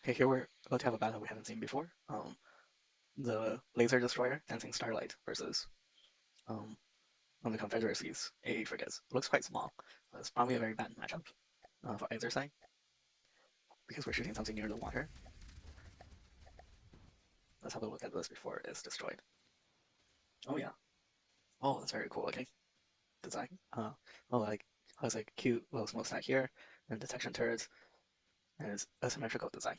Okay, here we're about to have a battle we haven't seen before. The Laser Destroyer, Dancing Starlight versus um, one of the Confederacy's AA frigates. It looks quite small. It's probably a very bad matchup for either side because we're shooting something near the water. Let's have a look at this before it's destroyed. Oh yeah. Oh, that's very cool looking design. Oh, like has a cute little smokestack here and detection turrets, and it's a symmetrical design.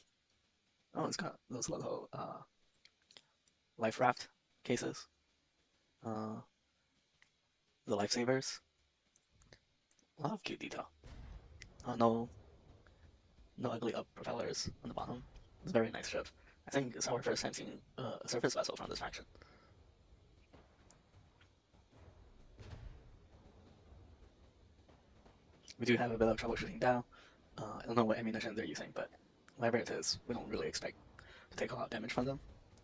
Oh, it's got those little life raft cases. Uh, the lifesavers. A lot of cute detail. No, no ugly up propellers on the bottom. It's a very nice ship. I think it's our first time seeing a surface vessel from this faction. We do have a bit of trouble shooting down. I don't know what ammunition they're using, but whatever it is, we don't really expect to take a lot of damage from them.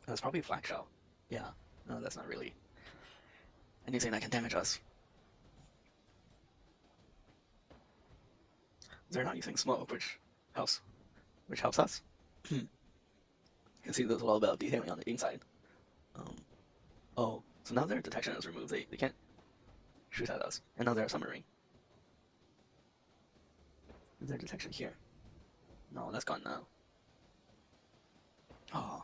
It's probably a flak shell. Yeah, no, that's not really anything that can damage us. They're not using smoke, helps, which helps us. You can see there's a little bit of detailing on the inside. Um, oh, so now their detection is removed. They can't shoot at us, and now they're a submarine. Their detection here. No, that's gone now. Oh,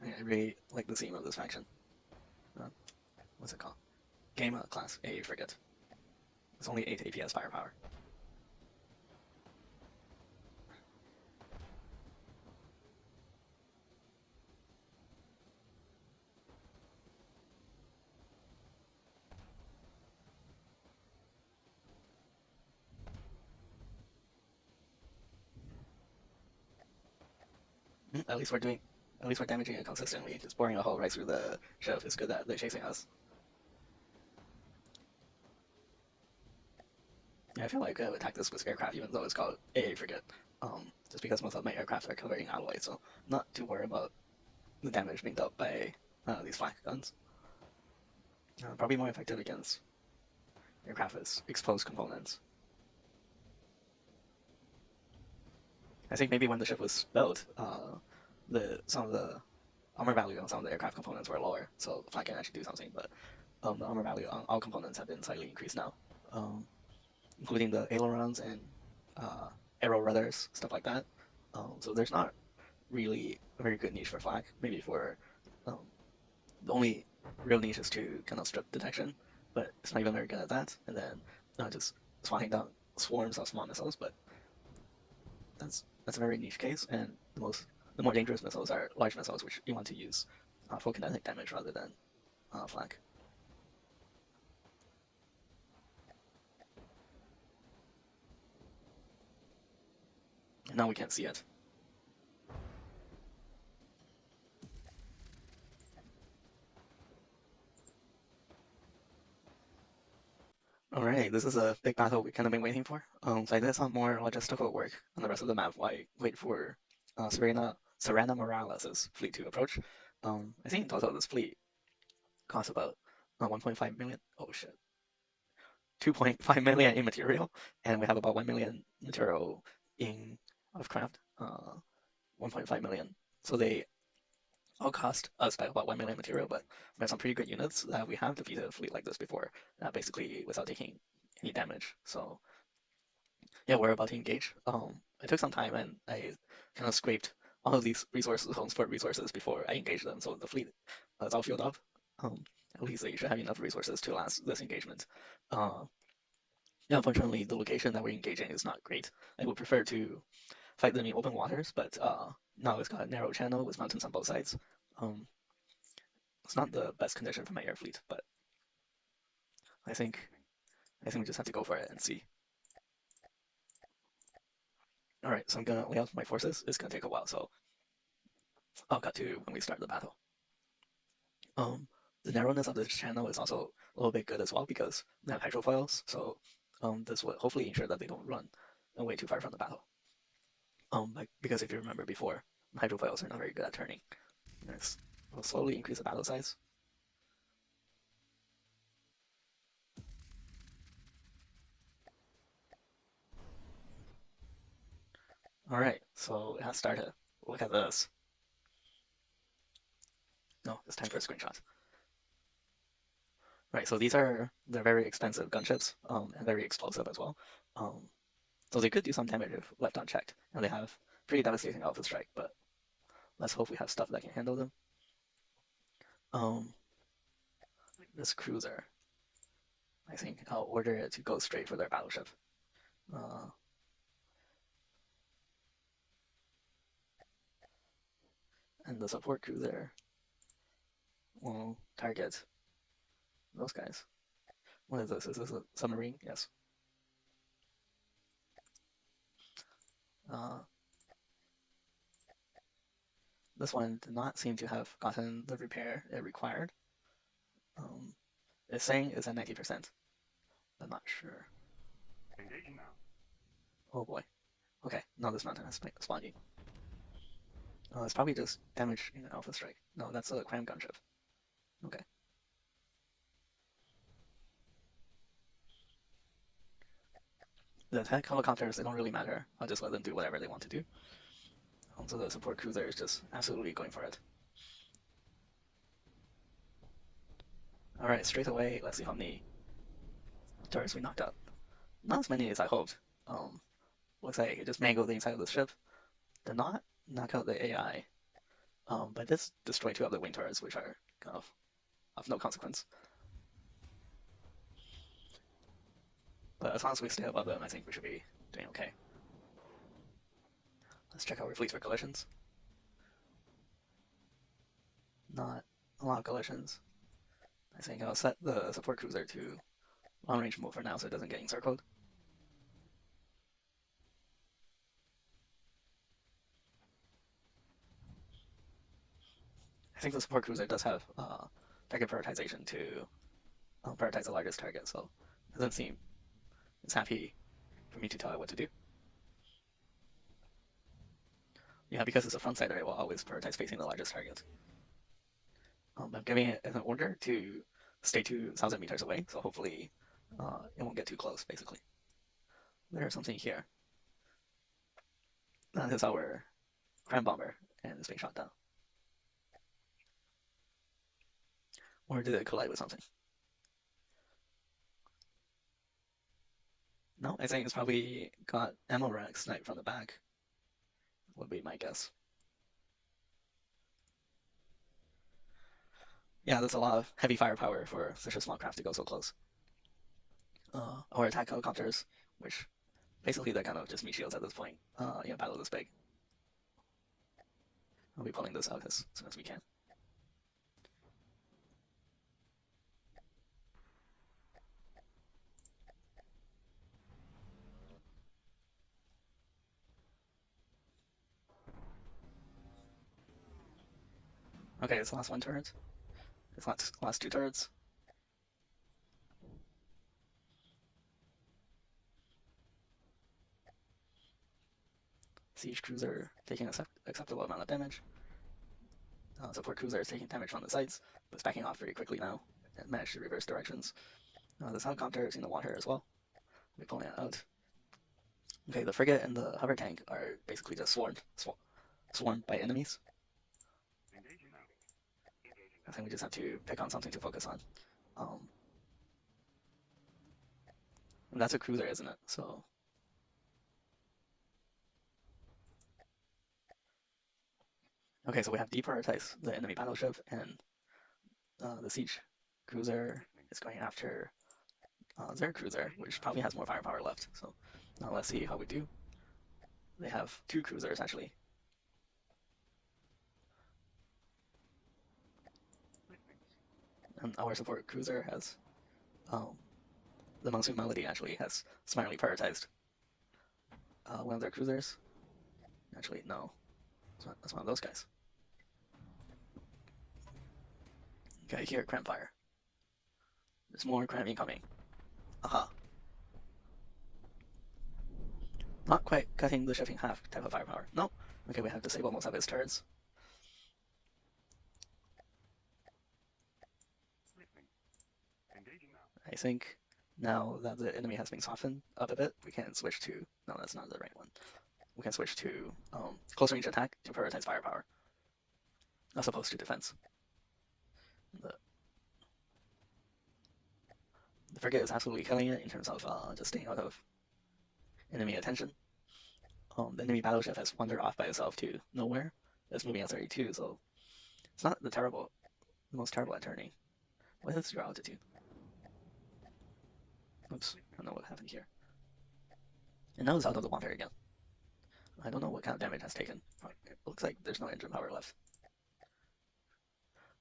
I really like the theme of this faction. Uh, what's it called? Gamma class A frigate. It's only 8 APS firepower. At least we're doing. At least we're damaging it consistently. Just boring a hole right through the ship is good that they're chasing us. Yeah, I feel like I would attack this with aircraft, even though it's called AA frigate. Just because most of my aircraft are covering alloy, so not too worried about the damage being dealt by these flak guns. Probably more effective against aircraft with exposed components. I think maybe when the ship was built, the some of the armor value on some of the aircraft components were lower, so the flak can actually do something. But the armor value on all components have been slightly increased now, um, including the ailerons and uh, aero rudders, stuff like that. So there's not really a very good niche for flak. Maybe for um, the only real niche is to kind of strip detection, but it's not even very good at that. And then just swatting down swarms of small missiles, but that's a very niche case. And the more dangerous missiles are large missiles, which you want to use for kinetic damage rather than flak. And now we can't see it. Alright, this is a big battle we kind of been waiting for. So I did some more logistical work on the rest of the map while I wait for Serena Morales' fleet to approach. I think in total this fleet costs about 1.5 million. Oh shit, 2.5 million in material, and we have about 1 million material in of craft. 1.5 million. So they all cost us by about 1 million material, but we have some pretty good units that we have defeated a fleet like this before, basically without taking any damage. So yeah, we're about to engage. It took some time and I kind of scraped all of these resources, home sport resources before I engaged them. So the fleet is all filled up. Um, at least they should have enough resources to last this engagement. Uh, yeah, unfortunately, the location that we're engaging is not great. I would prefer to fight them in open waters, but now it's got a narrow channel with mountains on both sides. Um, it's not the best condition for my air fleet, but I think I think we just have to go for it and see. All right, so I'm gonna lay out my forces. It's gonna take a while, so I'll cut to when we start the battle. Um, the narrowness of this channel is also a little bit good as well because we have hydrofoils, so this will hopefully ensure that they don't run away too far from the battle. Because if you remember before, hydrofoils are not very good at turning. Next, we'll slowly increase the battle size. All right, so it has started. Look at this. No, it's time for a screenshot. Right, so they're very expensive gunships, and very explosive as well. Um, so they could do some damage if left unchecked, and they have pretty devastating alpha strike. But let's hope we have stuff that can handle them. Um, this cruiser, I think I'll order it to go straight for their battleship. Uh, and the support cruiser will target those guys. What is this? Is this a submarine? Yes. Uh, this one did not seem to have gotten the repair it required. Um, it's saying it's at 90%. I'm not sure. Oh boy. Okay, no, this mountain has spawning. It's probably just damage in an alpha strike. No, that's a cram gunship. Okay. The attack helicopters, they don't really matter. I'll just let them do whatever they want to do. So the support cruiser is just absolutely going for it. Alright, straight away, let's see how many turrets we knocked out. Not as many as I hoped. Um, Looks like it just mangled the inside of the ship. Did not knock out the AI, but this destroyed two of the wing turrets, which are kind of no consequence. But as long as we stay above them, I think we should be doing okay. Let's check our fleets for collisions. Not a lot of collisions. I think I'll set the support cruiser to long range move for now so it doesn't get encircled. I think the support cruiser does have target prioritization to prioritize the largest target, so it doesn't seem it's happy for me to tell it what to do. Yeah, because it's a front sider, it will always prioritize facing the largest target. I'm giving it an order to stay 2,000 meters away, so hopefully it won't get too close, basically. There's something here. That is our crime bomber, and it's being shot down. Or did it collide with something? No, I think it's probably got ammo rack sniped from the back, would be my guess. Yeah, that's a lot of heavy firepower for such a small craft to go so close. Or attack helicopters, which basically they're kind of just meat shields at this point. In a battle this big. I'll be pulling this out as soon as we can. Okay, it's the last one turret. It's last two turrets. Siege cruiser taking acceptable amount of damage. Support cruiser is taking damage from the sides, but it's backing off very quickly now and managed to reverse directions. This helicopter is in the water as well. We'll be pulling it out. Okay, the frigate and the hover tank are basically just swarmed by enemies. I think we just have to pick on something to focus on. Um, and that's a cruiser, isn't it? So okay, so we have deprioritized the enemy battleship, and the siege cruiser is going after their cruiser, which probably has more firepower left. So now let's see how we do. They have two cruisers actually. And our support cruiser has um, the Monsoon Melody actually has smartly prioritized one of their cruisers. Actually, no, that's one of those guys. Okay, here, cram fire. There's more cram incoming. Aha. Not quite cutting the ship in half type of firepower. No. Okay, we have disabled most of his turrets. I think now that the enemy has been softened up a bit, we can switch to. No, that's not the right one. we can switch to close range attack to prioritize firepower as opposed to defense. The, the frigate is absolutely killing it in terms of just staying out of enemy attention. The enemy battleship has wandered off by itself to nowhere. It's moving at 32, so it's not the most terrible at turning. What is your altitude? Oops, I don't know what happened here. And now it's out of the water again. I don't know what kind of damage it has taken. It looks like there's no engine power left.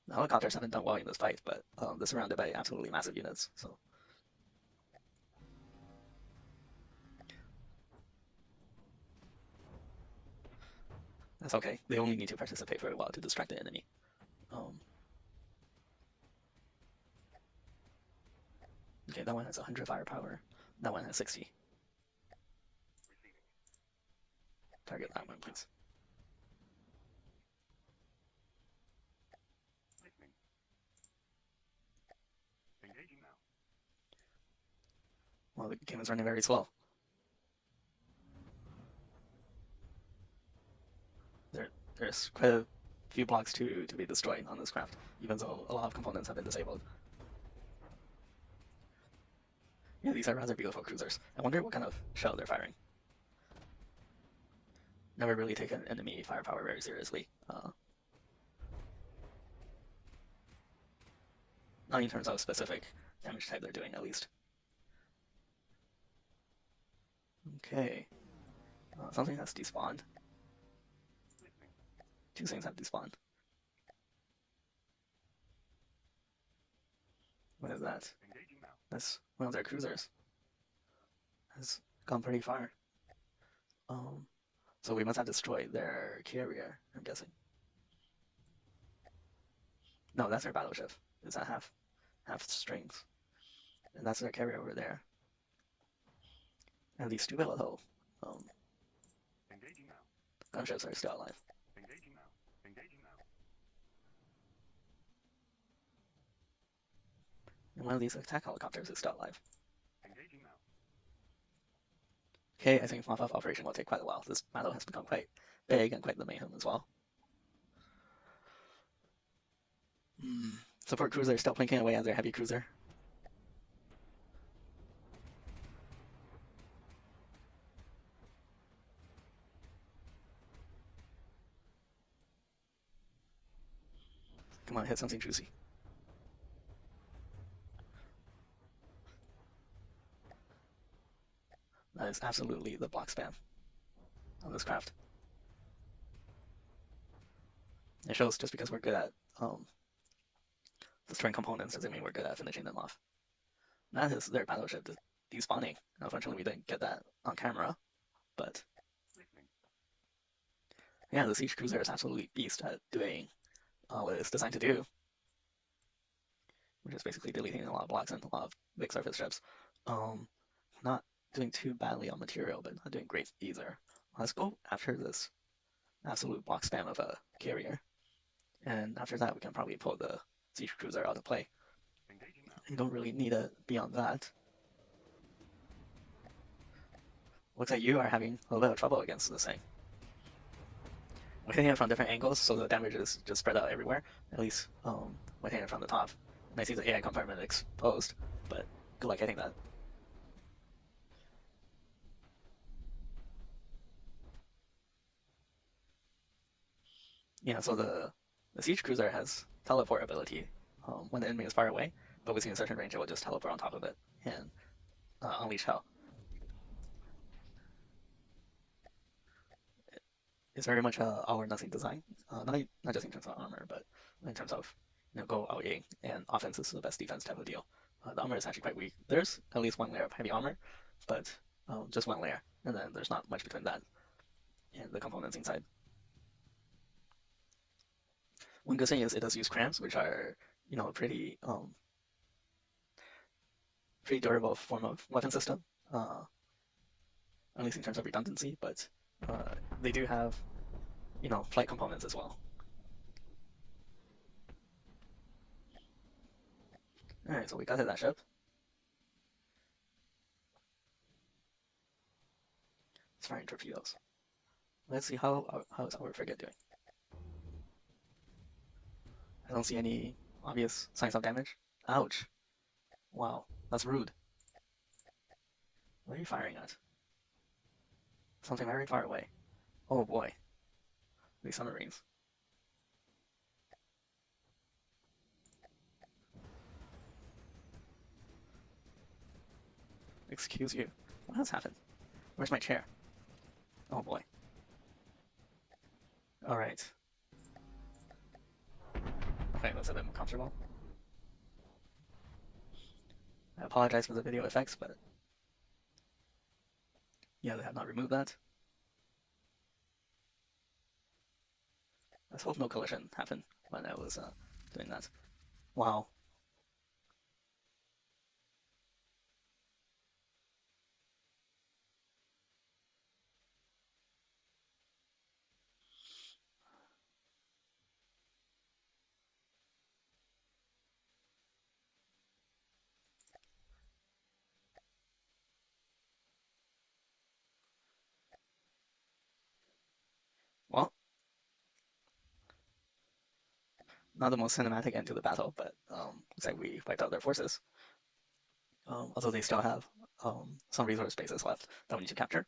The helicopters haven't done well in this fight, but they're surrounded by absolutely massive units, so that's okay. They only need to participate for a while to distract the enemy. Um, okay, that one has 100 firepower. That one has 60. Target that one, please. Well, the game is running very slow. There's quite a few blocks to be destroyed on this craft, even though a lot of components have been disabled. Yeah, these are rather beautiful cruisers. I wonder what kind of shell they're firing. Never really taken enemy firepower very seriously. Not in terms of specific damage type they're doing, at least. Okay. Something has despawned. Two things have despawned. What is that? That's one of their cruisers. Has gone pretty far. Um, so we must have destroyed their carrier, I'm guessing. No, that's their battleship. It's at half strings. And that's their carrier over there. And these stupid little um, gunships are still alive. And one of these attack helicopters is still alive. Okay, I think mop-up operation will take quite a while. This battle has become quite big and quite the mayhem as well. Support cruiser is still plinking away at their heavy cruiser. Come on, hit something juicy. That is absolutely the block spam on this craft. It shows just because we're good at destroying components doesn't mean we're good at finishing them off. That is their battleship despawning. Unfortunately, we didn't get that on camera, but yeah, the siege cruiser is absolutely beast at doing what it's designed to do, which is basically deleting a lot of blocks and a lot of big surface ships. Not doing too badly on material, but not doing great either. Let's go after this absolute block spam of a carrier, and after that we can probably pull the siege cruiser out of play. You don't really need it beyond that. Looks like you are having a little bit of trouble against this thing. We're hitting it from different angles, so the damage is just spread out everywhere. At least we're hitting it from the top. And I see the AI compartment exposed, but good luck hitting that. Yeah, so the siege cruiser has teleport ability when the enemy is far away, but within a certain range, it will just teleport on top of it and unleash hell. It's very much a all or nothing design, not just in terms of armor, but in terms of go all in, and offense is the best defense type of deal. The armor is actually quite weak. There's at least one layer of heavy armor, but just one layer, and then there's not much between that and the components inside. One good thing is it does use crams, which are a pretty durable form of weapon system, at least in terms of redundancy. But they do have flight components as well. All right, so we got to that ship. It's firing torpedoes. Let's see how is our frigate doing. I don't see any obvious signs of damage. Ouch. Wow, that's rude. What are you firing at? Something very far away. Oh boy, these submarines. Excuse you. What has happened? Where's my chair? Oh boy. Alright. Okay, that's a bit more comfortable. I apologize for the video effects, but yeah, they have not removed that. Let's hope no collision happened when I was doing that. Wow. Well, not the most cinematic end to the battle, but looks like we wiped out their forces. Although they still have some resource bases left that we need to capture.